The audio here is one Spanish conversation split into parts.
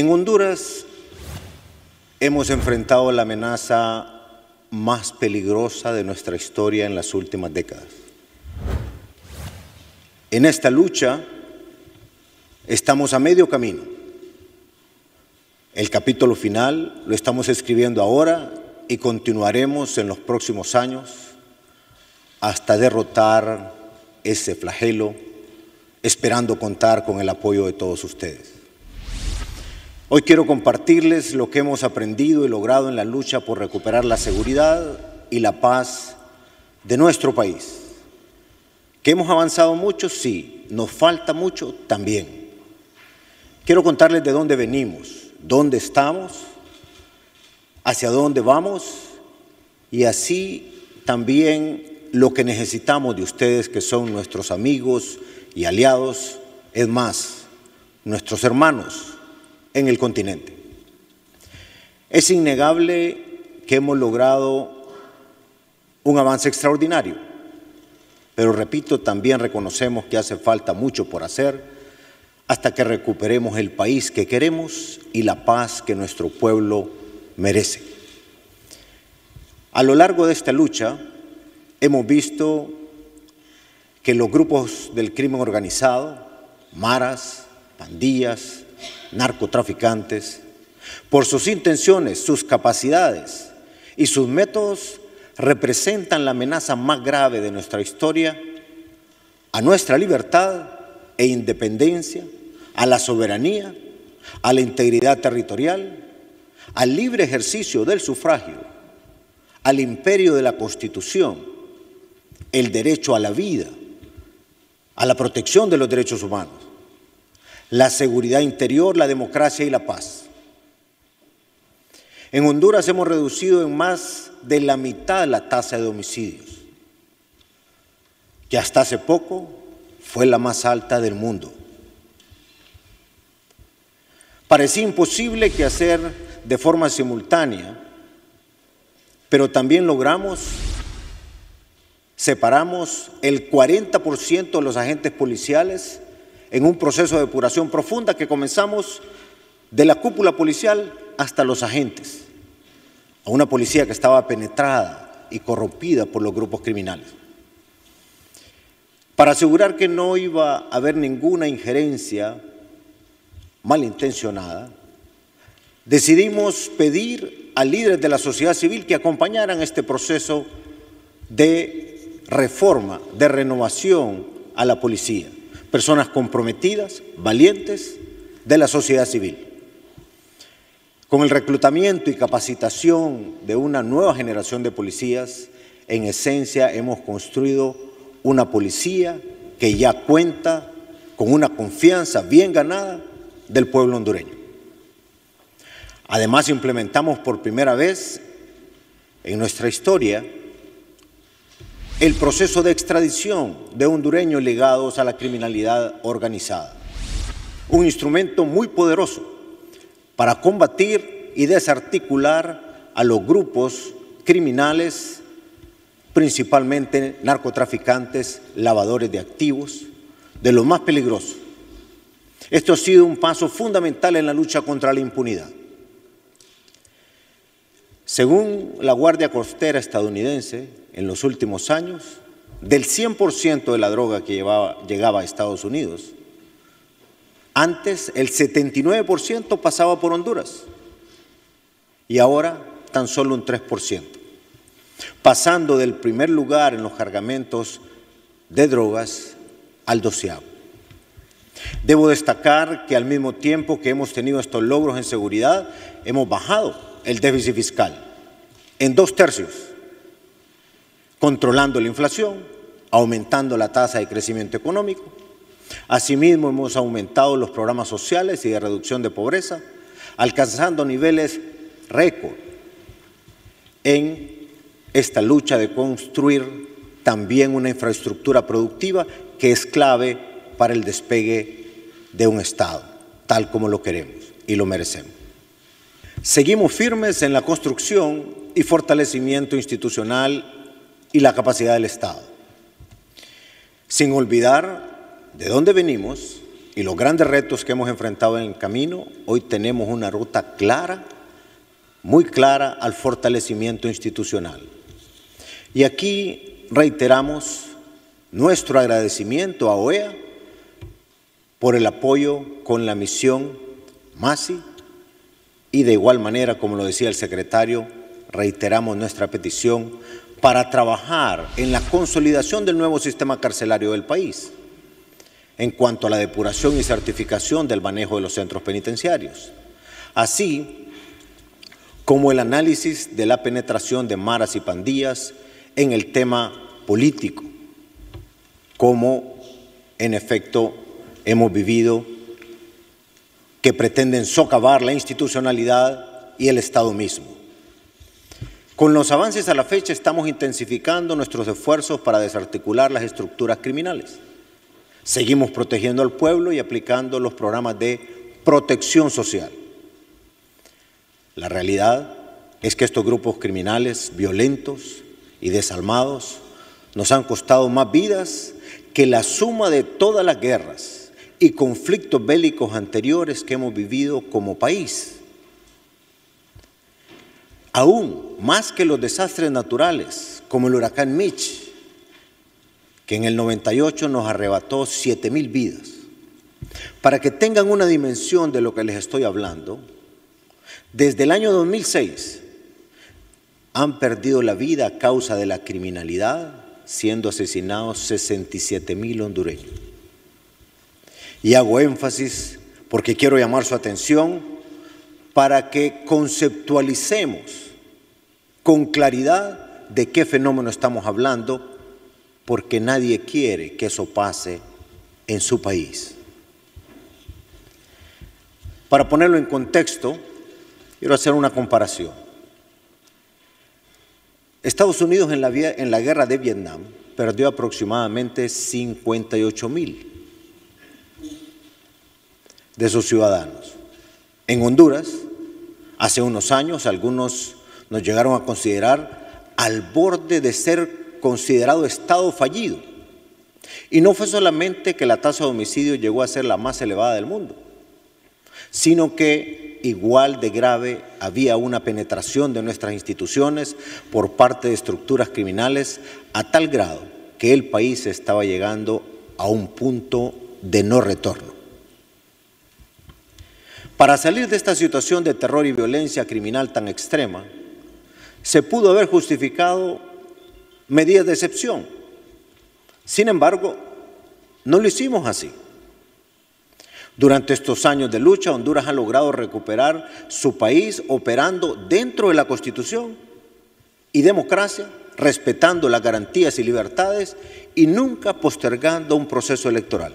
En Honduras hemos enfrentado la amenaza más peligrosa de nuestra historia en las últimas décadas. En esta lucha estamos a medio camino. El capítulo final lo estamos escribiendo ahora y continuaremos en los próximos años hasta derrotar ese flagelo, esperando contar con el apoyo de todos ustedes. Hoy quiero compartirles lo que hemos aprendido y logrado en la lucha por recuperar la seguridad y la paz de nuestro país. ¿Que hemos avanzado mucho? Sí. ¿Nos falta mucho? También. Quiero contarles de dónde venimos, dónde estamos, hacia dónde vamos y así también lo que necesitamos de ustedes, que son nuestros amigos y aliados, es más, nuestros hermanos en el continente. Es innegable que hemos logrado un avance extraordinario, pero repito, también reconocemos que hace falta mucho por hacer hasta que recuperemos el país que queremos y la paz que nuestro pueblo merece. A lo largo de esta lucha hemos visto que los grupos del crimen organizado, maras, pandillas, narcotraficantes, por sus intenciones, sus capacidades y sus métodos, representan la amenaza más grave de nuestra historia a nuestra libertad e independencia, a la soberanía, a la integridad territorial, al libre ejercicio del sufragio, al imperio de la Constitución, el derecho a la vida, a la protección de los derechos humanos, la seguridad interior, la democracia y la paz. En Honduras hemos reducido en más de la mitad la tasa de homicidios, que hasta hace poco fue la más alta del mundo. Parecía imposible que hacer de forma simultánea, pero también separamos el 40% de los agentes policiales en un proceso de depuración profunda que comenzamos de la cúpula policial hasta los agentes, a una policía que estaba penetrada y corrompida por los grupos criminales. Para asegurar que no iba a haber ninguna injerencia malintencionada, decidimos pedir a líderes de la sociedad civil que acompañaran este proceso de reforma, de renovación a la policía. Personas comprometidas, valientes de la sociedad civil. Con el reclutamiento y capacitación de una nueva generación de policías, en esencia hemos construido una policía que ya cuenta con una confianza bien ganada del pueblo hondureño. Además, implementamos por primera vez en nuestra historia el proceso de extradición de hondureños ligados a la criminalidad organizada, un instrumento muy poderoso para combatir y desarticular a los grupos criminales, principalmente narcotraficantes, lavadores de activos, de los más peligrosos. Esto ha sido un paso fundamental en la lucha contra la impunidad. Según la Guardia Costera estadounidense, en los últimos años, del 100% de la droga que llegaba a Estados Unidos, antes el 79% pasaba por Honduras y ahora tan solo un 3%, pasando del primer lugar en los cargamentos de drogas al 12º. Debo destacar que al mismo tiempo que hemos tenido estos logros en seguridad, hemos bajado el déficit fiscal en 2/3, controlando la inflación, aumentando la tasa de crecimiento económico. Asimismo, hemos aumentado los programas sociales y de reducción de pobreza, alcanzando niveles récord en esta lucha de construir también una infraestructura productiva que es clave para el despegue de un Estado, tal como lo queremos y lo merecemos. Seguimos firmes en la construcción y fortalecimiento institucional y la capacidad del Estado, sin olvidar de dónde venimos y los grandes retos que hemos enfrentado en el camino, hoy tenemos una ruta clara, muy clara al fortalecimiento institucional. Y aquí reiteramos nuestro agradecimiento a OEA por el apoyo con la misión MASI y de igual manera, como lo decía el secretario, reiteramos nuestra petición para trabajar en la consolidación del nuevo sistema carcelario del país en cuanto a la depuración y certificación del manejo de los centros penitenciarios, así como el análisis de la penetración de maras y pandillas en el tema político, como en efecto hemos vivido, que pretenden socavar la institucionalidad y el Estado mismo. Con los avances a la fecha estamos intensificando nuestros esfuerzos para desarticular las estructuras criminales. Seguimos protegiendo al pueblo y aplicando los programas de protección social. La realidad es que estos grupos criminales violentos y desalmados nos han costado más vidas que la suma de todas las guerras y conflictos bélicos anteriores que hemos vivido como país. Aún más que los desastres naturales, como el huracán Mitch, que en el 98 nos arrebató 7,000 vidas. Para que tengan una dimensión de lo que les estoy hablando, desde el año 2006 han perdido la vida a causa de la criminalidad, siendo asesinados 67,000 hondureños. Y hago énfasis porque quiero llamar su atención para que conceptualicemos con claridad de qué fenómeno estamos hablando, porque nadie quiere que eso pase en su país. Para ponerlo en contexto, quiero hacer una comparación. Estados Unidos en la guerra de Vietnam perdió aproximadamente 58,000 de sus ciudadanos. En Honduras, hace unos años, algunos nos llegaron a considerar al borde de ser considerado Estado fallido. Y no fue solamente que la tasa de homicidio llegó a ser la más elevada del mundo, sino que igual de grave había una penetración de nuestras instituciones por parte de estructuras criminales a tal grado que el país estaba llegando a un punto de no retorno. Para salir de esta situación de terror y violencia criminal tan extrema, se pudo haber justificado medidas de excepción. Sin embargo, no lo hicimos así. Durante estos años de lucha, Honduras ha logrado recuperar su país operando dentro de la Constitución y democracia, respetando las garantías y libertades y nunca postergando un proceso electoral.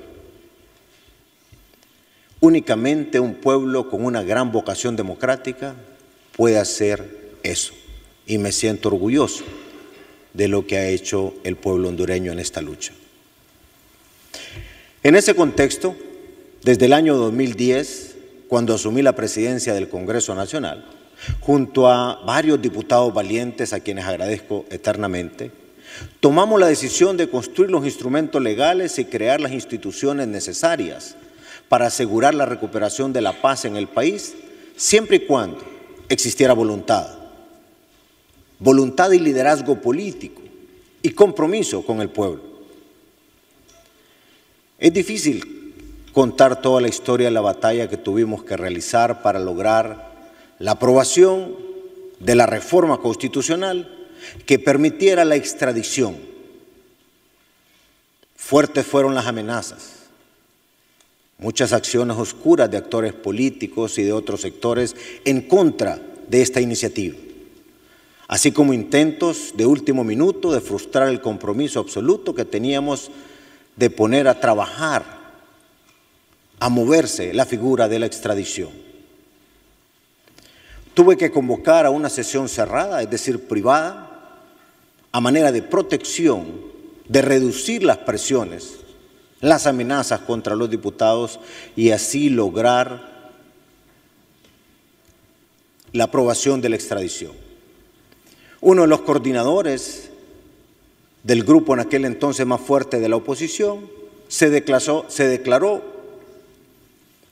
Únicamente un pueblo con una gran vocación democrática puede hacer eso, y me siento orgulloso de lo que ha hecho el pueblo hondureño en esta lucha. En ese contexto, desde el año 2010, cuando asumí la presidencia del Congreso Nacional, junto a varios diputados valientes a quienes agradezco eternamente, tomamos la decisión de construir los instrumentos legales y crear las instituciones necesarias para asegurar la recuperación de la paz en el país, siempre y cuando existiera voluntad y liderazgo político y compromiso con el pueblo. Es difícil contar toda la historia de la batalla que tuvimos que realizar para lograr la aprobación de la reforma constitucional que permitiera la extradición. Fuertes fueron las amenazas, muchas acciones oscuras de actores políticos y de otros sectores en contra de esta iniciativa, así como intentos de último minuto de frustrar el compromiso absoluto que teníamos de poner a trabajar, a moverse la figura de la extradición. Tuve que convocar a una sesión cerrada, es decir, privada, a manera de protección, de reducir las presiones, las amenazas contra los diputados y así lograr la aprobación de la extradición. Uno de los coordinadores del grupo en aquel entonces más fuerte de la oposición se declaró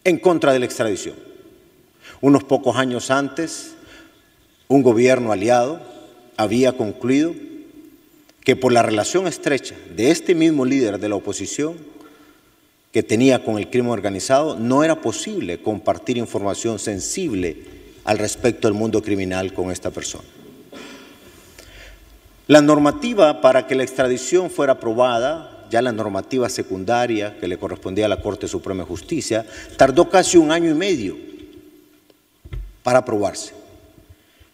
en contra de la extradición. Unos pocos años antes, un gobierno aliado había concluido que por la relación estrecha de este mismo líder de la oposición que tenía con el crimen organizado, no era posible compartir información sensible al respecto del mundo criminal con esta persona. La normativa para que la extradición fuera aprobada, ya la normativa secundaria que le correspondía a la Corte Suprema de Justicia, tardó casi 1 año y medio para aprobarse.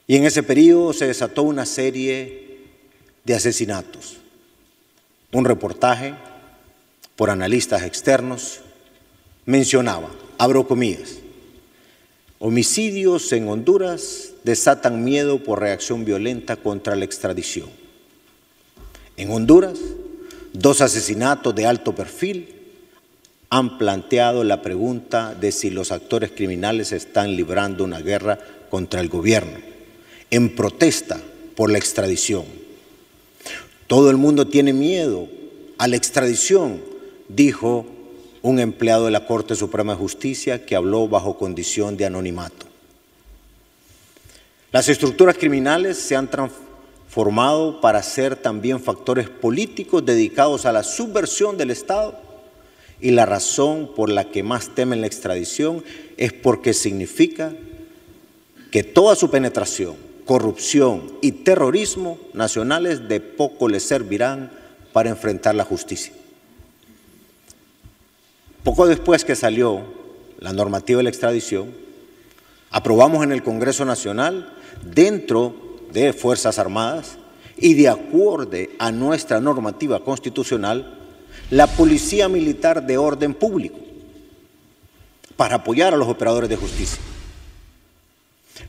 Y en ese periodo se desató una serie de asesinatos. Un reportaje por analistas externos mencionaba, abro comillas, homicidios en Honduras desatan miedo por reacción violenta contra la extradición. En Honduras, 2 asesinatos de alto perfil han planteado la pregunta de si los actores criminales están librando una guerra contra el gobierno, en protesta por la extradición. Todo el mundo tiene miedo a la extradición, dijo un empleado de la Corte Suprema de Justicia que habló bajo condición de anonimato. Las estructuras criminales se han transformado para ser también factores políticos dedicados a la subversión del Estado, y la razón por la que más temen la extradición es porque significa que toda su penetración, corrupción y terrorismo nacionales de poco les servirán para enfrentar la justicia. Poco después que salió la normativa de la extradición, aprobamos en el Congreso Nacional, dentro de Fuerzas Armadas y de acuerdo a nuestra normativa constitucional, la Policía Militar de Orden Público para apoyar a los operadores de justicia.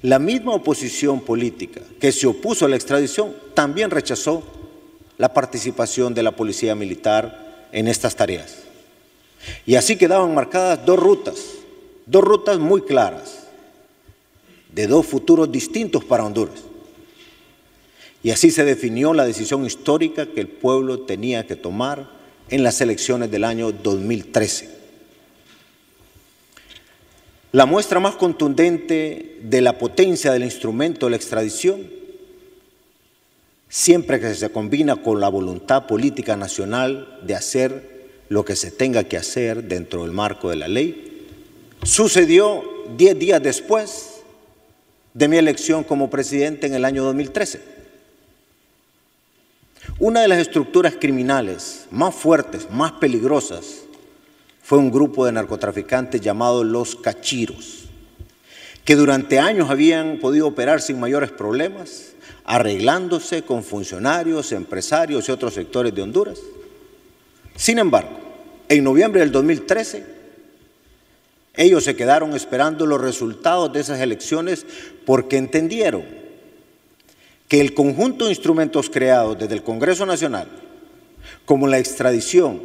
La misma oposición política que se opuso a la extradición también rechazó la participación de la Policía Militar en estas tareas. Y así quedaban marcadas 2 rutas muy claras, de 2 futuros distintos para Honduras. Y así se definió la decisión histórica que el pueblo tenía que tomar en las elecciones del año 2013. La muestra más contundente de la potencia del instrumento de la extradición, siempre que se combina con la voluntad política nacional de hacer lo que se tenga que hacer dentro del marco de la ley, sucedió 10 días después de mi elección como presidente en el año 2013. Una de las estructuras criminales más fuertes, más peligrosas, fue un grupo de narcotraficantes llamado Los Cachiros, que durante años habían podido operar sin mayores problemas, arreglándose con funcionarios, empresarios y otros sectores de Honduras. Sin embargo, en noviembre del 2013, ellos se quedaron esperando los resultados de esas elecciones porque entendieron que el conjunto de instrumentos creados desde el Congreso Nacional, como la extradición,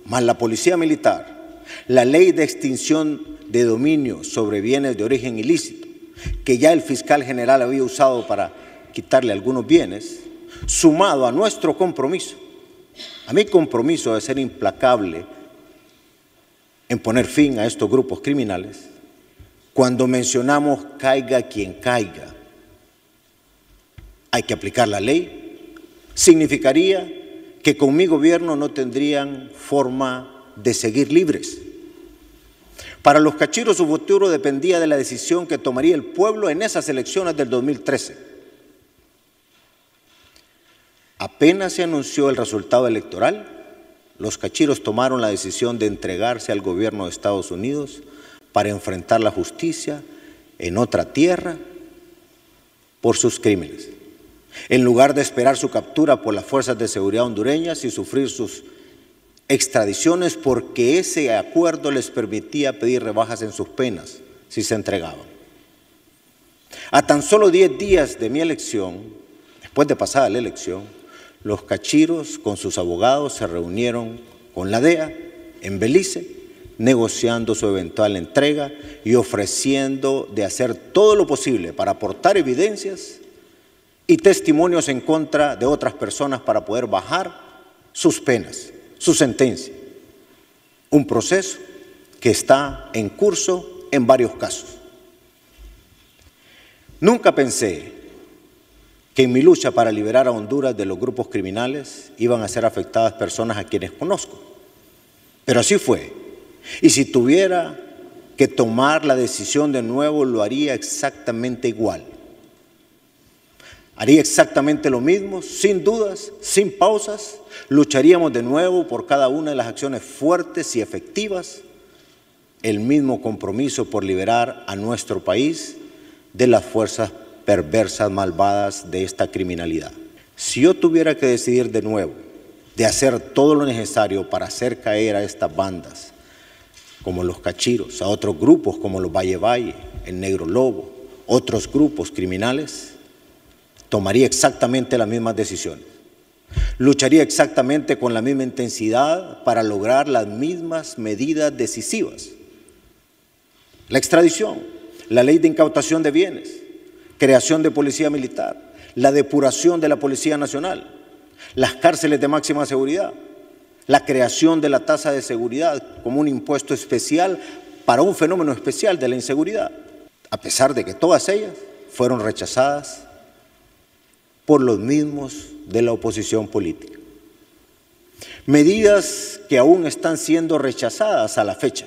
más la Policía Militar, la Ley de Extinción de Dominio sobre bienes de origen ilícito, que ya el fiscal general había usado para quitarle algunos bienes, sumado a nuestro compromiso, a mi compromiso de ser implacable en poner fin a estos grupos criminales, cuando mencionamos caiga quien caiga, hay que aplicar la ley, significaría que con mi gobierno no tendrían forma de seguir libres. Para los Cachiros su futuro dependía de la decisión que tomaría el pueblo en esas elecciones del 2013. Apenas se anunció el resultado electoral, los Cachiros tomaron la decisión de entregarse al gobierno de Estados Unidos para enfrentar la justicia en otra tierra por sus crímenes, en lugar de esperar su captura por las fuerzas de seguridad hondureñas y sufrir sus extradiciones, porque ese acuerdo les permitía pedir rebajas en sus penas si se entregaban. A tan solo 10 días de mi elección, después de pasada la elección, los Cachiros con sus abogados se reunieron con la DEA en Belice, negociando su eventual entrega y ofreciendo de hacer todo lo posible para aportar evidencias y testimonios en contra de otras personas para poder bajar sus penas, su sentencia. Un proceso que está en curso en varios casos. Nunca pensé que en mi lucha para liberar a Honduras de los grupos criminales iban a ser afectadas personas a quienes conozco. Pero así fue. Y si tuviera que tomar la decisión de nuevo, lo haría exactamente igual. Haría exactamente lo mismo, sin dudas, sin pausas. Lucharíamos de nuevo por cada una de las acciones fuertes y efectivas. El mismo compromiso por liberar a nuestro país de las fuerzas perversas, malvadas de esta criminalidad. Si yo tuviera que decidir de nuevo, de hacer todo lo necesario para hacer caer a estas bandas, como los cachiros, a otros grupos como los Valle Valle, el Negro Lobo, otros grupos criminales, tomaría exactamente las mismas decisiones. Lucharía exactamente con la misma intensidad para lograr las mismas medidas decisivas. La extradición, la ley de incautación de bienes, creación de policía militar, la depuración de la Policía Nacional, las cárceles de máxima seguridad, la creación de la tasa de seguridad como un impuesto especial para un fenómeno especial de la inseguridad, a pesar de que todas ellas fueron rechazadas por los mismos de la oposición política. Medidas que aún están siendo rechazadas a la fecha.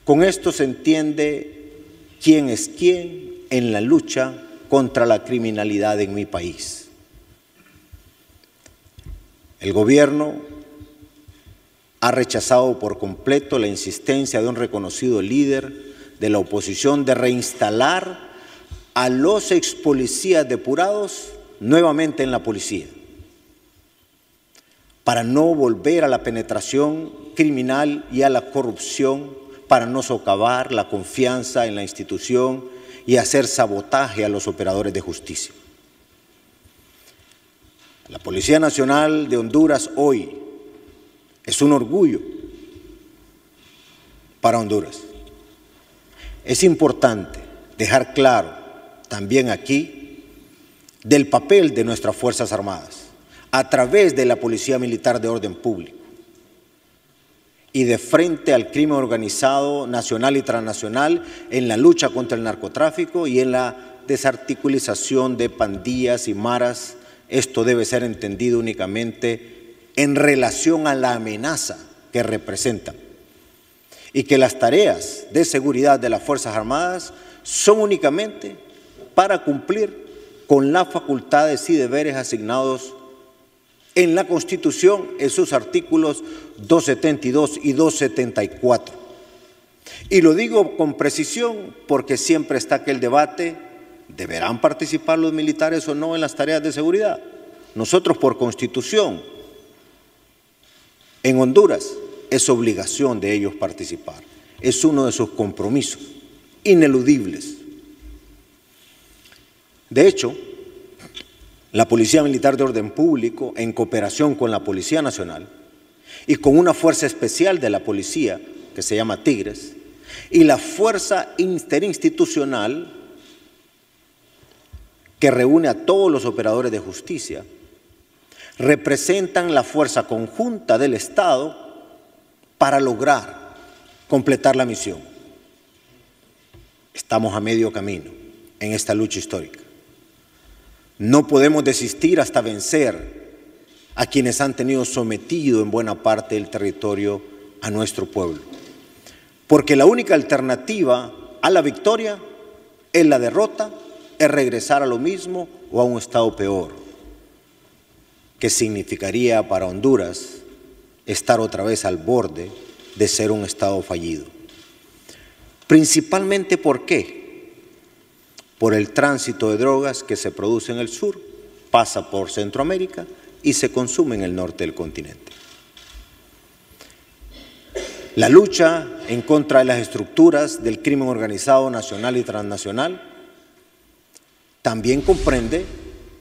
Con esto se entiende quién es quién en la lucha contra la criminalidad en mi país. El gobierno ha rechazado por completo la insistencia de un reconocido líder de la oposición de reinstalar a los ex policías depurados nuevamente en la policía, para no volver a la penetración criminal y a la corrupción, para no socavar la confianza en la institución y hacer sabotaje a los operadores de justicia. La Policía Nacional de Honduras hoy es un orgullo para Honduras. Es importante dejar claro también aquí del papel de nuestras Fuerzas Armadas a través de la Policía Militar de Orden Público y de frente al crimen organizado nacional y transnacional en la lucha contra el narcotráfico y en la desarticulización de pandillas y maras. Esto debe ser entendido únicamente en relación a la amenaza que representan y que las tareas de seguridad de las Fuerzas Armadas son únicamente para cumplir con las facultades y deberes asignados en la Constitución en sus artículos 272 y 274. Y lo digo con precisión porque siempre está aquel debate: ¿deberán participar los militares o no en las tareas de seguridad? Nosotros, por Constitución, en Honduras es obligación de ellos participar. Es uno de sus compromisos ineludibles. De hecho, la Policía Militar de Orden Público, en cooperación con la Policía Nacional y con una fuerza especial de la policía que se llama Tigres, y la fuerza interinstitucional que reúne a todos los operadores de justicia, representan la fuerza conjunta del Estado para lograr completar la misión. Estamos a medio camino en esta lucha histórica. No podemos desistir hasta vencer a quienes han tenido sometido en buena parte del territorio a nuestro pueblo. Porque la única alternativa a la victoria es la derrota, es regresar a lo mismo o a un estado peor, que significaría para Honduras estar otra vez al borde de ser un estado fallido. Principalmente, ¿por qué? Por el tránsito de drogas que se produce en el sur, pasa por Centroamérica y se consume en el norte del continente. La lucha en contra de las estructuras del crimen organizado nacional y transnacional también comprende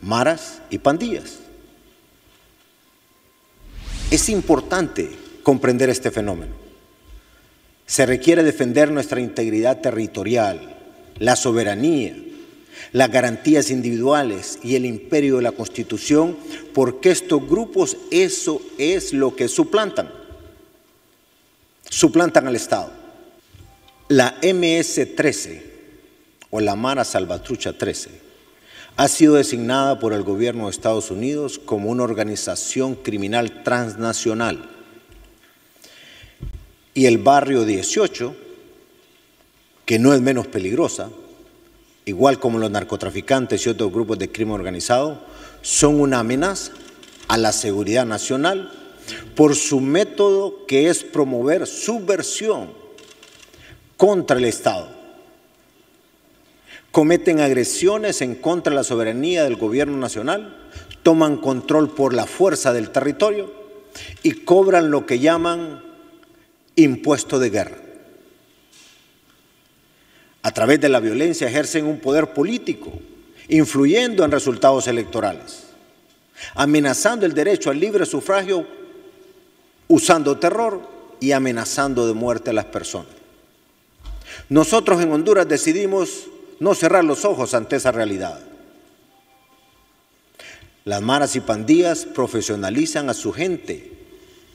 maras y pandillas. Es importante comprender este fenómeno. Se requiere defender nuestra integridad territorial, la soberanía, las garantías individuales y el imperio de la Constitución, porque estos grupos eso es lo que suplantan. suplantan al Estado. La MS-13 o la Mara Salvatrucha 13 ha sido designada por el gobierno de Estados Unidos como una organización criminal transnacional. Y el barrio 18, que no es menos peligrosa, igual como los narcotraficantes y otros grupos de crimen organizado, son una amenaza a la seguridad nacional por su método, que es promover subversión contra el Estado. Cometen agresiones en contra de la soberanía del gobierno nacional, toman control por la fuerza del territorio y cobran lo que llaman impuesto de guerra. A través de la violencia ejercen un poder político, influyendo en resultados electorales, amenazando el derecho al libre sufragio, usando terror y amenazando de muerte a las personas. Nosotros en Honduras decidimos no cerrar los ojos ante esa realidad. Las maras y pandillas profesionalizan a su gente,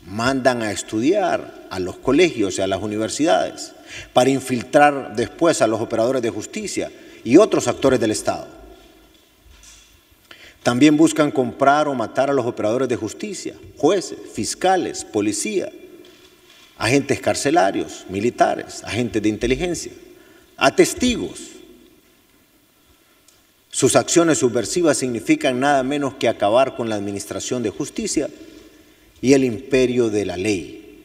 mandan a estudiar a los colegios y a las universidades para infiltrar después a los operadores de justicia y otros actores del Estado. También buscan comprar o matar a los operadores de justicia, jueces, fiscales, policía, agentes carcelarios, militares, agentes de inteligencia, a testigos. Sus acciones subversivas significan nada menos que acabar con la administración de justicia y el imperio de la ley.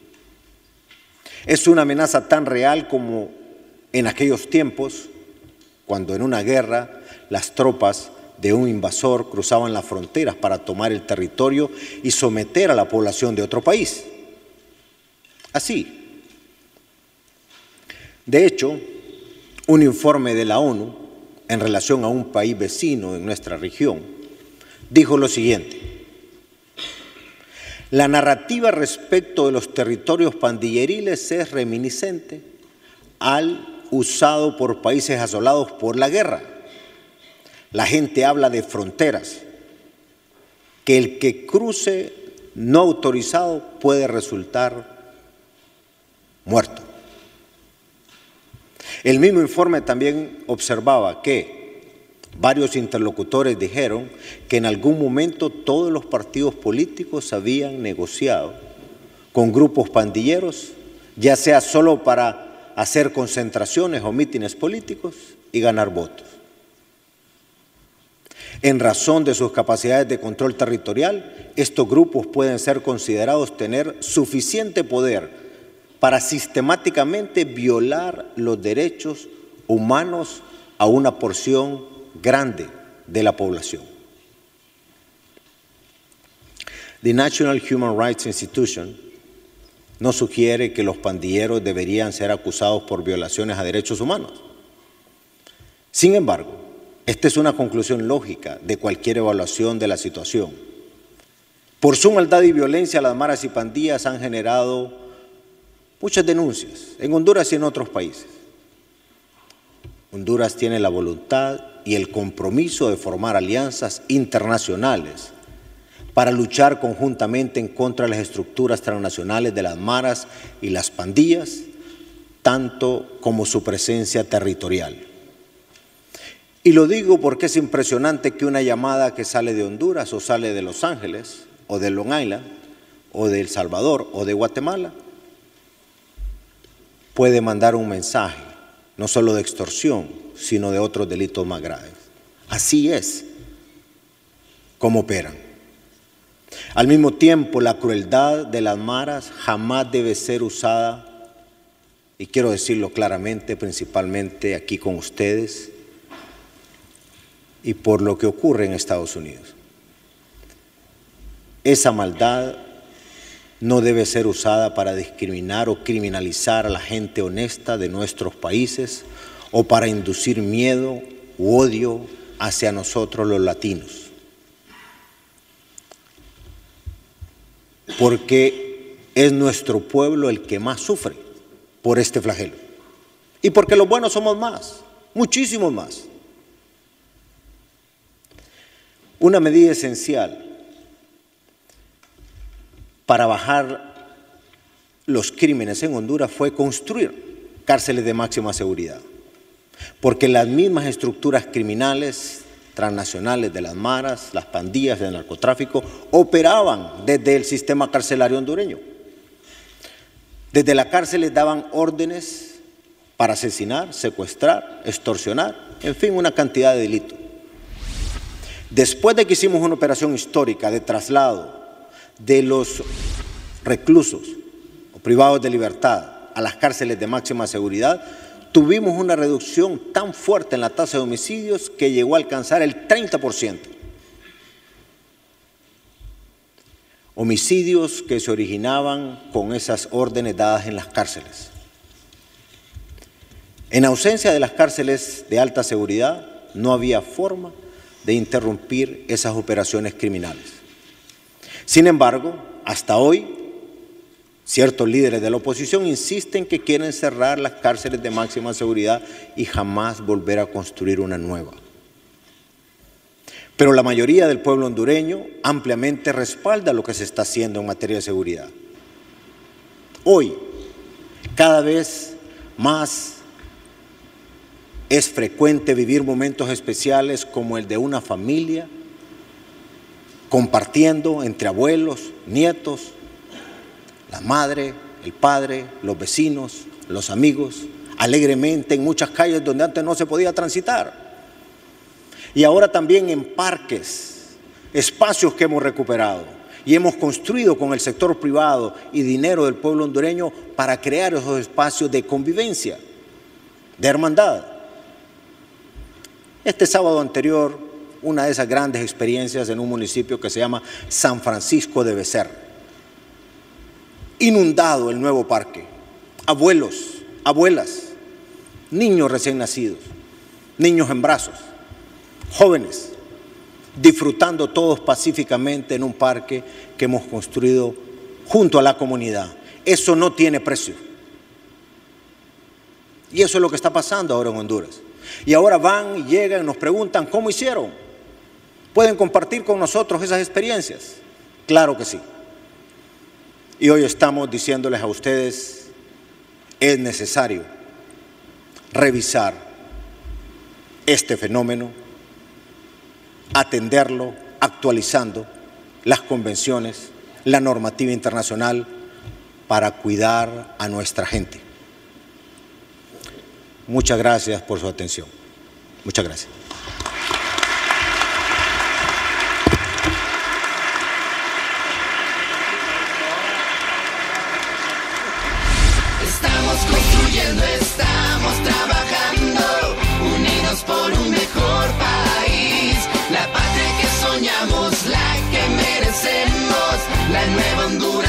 Es una amenaza tan real como en aquellos tiempos, cuando en una guerra las tropas de un invasor cruzaban las fronteras para tomar el territorio y someter a la población de otro país. Así. De hecho, un informe de la ONU en relación a un país vecino en nuestra región dijo lo siguiente: la narrativa respecto de los territorios pandilleriles es reminiscente al usado por países asolados por la guerra. La gente habla de fronteras, que el que cruce no autorizado puede resultar muerto. El mismo informe también observaba que varios interlocutores dijeron que en algún momento todos los partidos políticos habían negociado con grupos pandilleros, ya sea solo para hacer concentraciones o mítines políticos y ganar votos. En razón de sus capacidades de control territorial, estos grupos pueden ser considerados tener suficiente poder para sistemáticamente violar los derechos humanos a una porción grande de la población. The National Human Rights Institution no sugiere que los pandilleros deberían ser acusados por violaciones a derechos humanos. Sin embargo, esta es una conclusión lógica de cualquier evaluación de la situación. Por su maldad y violencia, las maras y pandillas han generado muchas denuncias en Honduras y en otros países. Honduras tiene la voluntad y el compromiso de formar alianzas internacionales para luchar conjuntamente en contra de las estructuras transnacionales de las maras y las pandillas, tanto como su presencia territorial. Y lo digo porque es impresionante que una llamada que sale de Honduras o sale de Los Ángeles o de Long Island o de El Salvador o de Guatemala puede mandar un mensaje, no solo de extorsión, sino de otros delitos más graves. Así es como operan. Al mismo tiempo, la crueldad de las maras jamás debe ser usada, y quiero decirlo claramente, principalmente aquí con ustedes, y por lo que ocurre en Estados Unidos. Esa maldad no debe ser usada para discriminar o criminalizar a la gente honesta de nuestros países o para inducir miedo u odio hacia nosotros los latinos. Porque es nuestro pueblo el que más sufre por este flagelo. Y porque los buenos somos más, muchísimos más. Una medida esencial para bajar los crímenes en Honduras fue construir cárceles de máxima seguridad, porque las mismas estructuras criminales transnacionales de las maras, las pandillas de narcotráfico, operaban desde el sistema carcelario hondureño. Desde la cárcel les daban órdenes para asesinar, secuestrar, extorsionar, en fin, una cantidad de delitos. Después de que hicimos una operación histórica de traslado de los reclusos o privados de libertad a las cárceles de máxima seguridad, tuvimos una reducción tan fuerte en la tasa de homicidios que llegó a alcanzar el 30%. Homicidios que se originaban con esas órdenes dadas en las cárceles. En ausencia de las cárceles de alta seguridad, no había forma de interrumpir esas operaciones criminales. Sin embargo, hasta hoy, ciertos líderes de la oposición insisten que quieren cerrar las cárceles de máxima seguridad y jamás volver a construir una nueva. Pero la mayoría del pueblo hondureño ampliamente respalda lo que se está haciendo en materia de seguridad. Hoy, cada vez más es frecuente vivir momentos especiales como el de una familia compartiendo entre abuelos, nietos, la madre, el padre, los vecinos, los amigos, alegremente en muchas calles donde antes no se podía transitar. Y ahora también en parques, espacios que hemos recuperado y hemos construido con el sector privado y dinero del pueblo hondureño para crear esos espacios de convivencia, de hermandad. Este sábado anterior, una de esas grandes experiencias en un municipio que se llama San Francisco de Becerra. Inundado el nuevo parque, abuelos, abuelas, niños recién nacidos, niños en brazos, jóvenes, disfrutando todos pacíficamente en un parque que hemos construido junto a la comunidad. Eso no tiene precio. Y eso es lo que está pasando ahora en Honduras. Y ahora van y llegan y nos preguntan, ¿cómo hicieron? ¿Pueden compartir con nosotros esas experiencias? Claro que sí. Y hoy estamos diciéndoles a ustedes, es necesario revisar este fenómeno, atenderlo, actualizando las convenciones, la normativa internacional para cuidar a nuestra gente. Muchas gracias por su atención. Muchas gracias. Estamos construyendo, estamos trabajando, unidos por un mejor país, la patria que soñamos, la que merecemos, la nueva Honduras.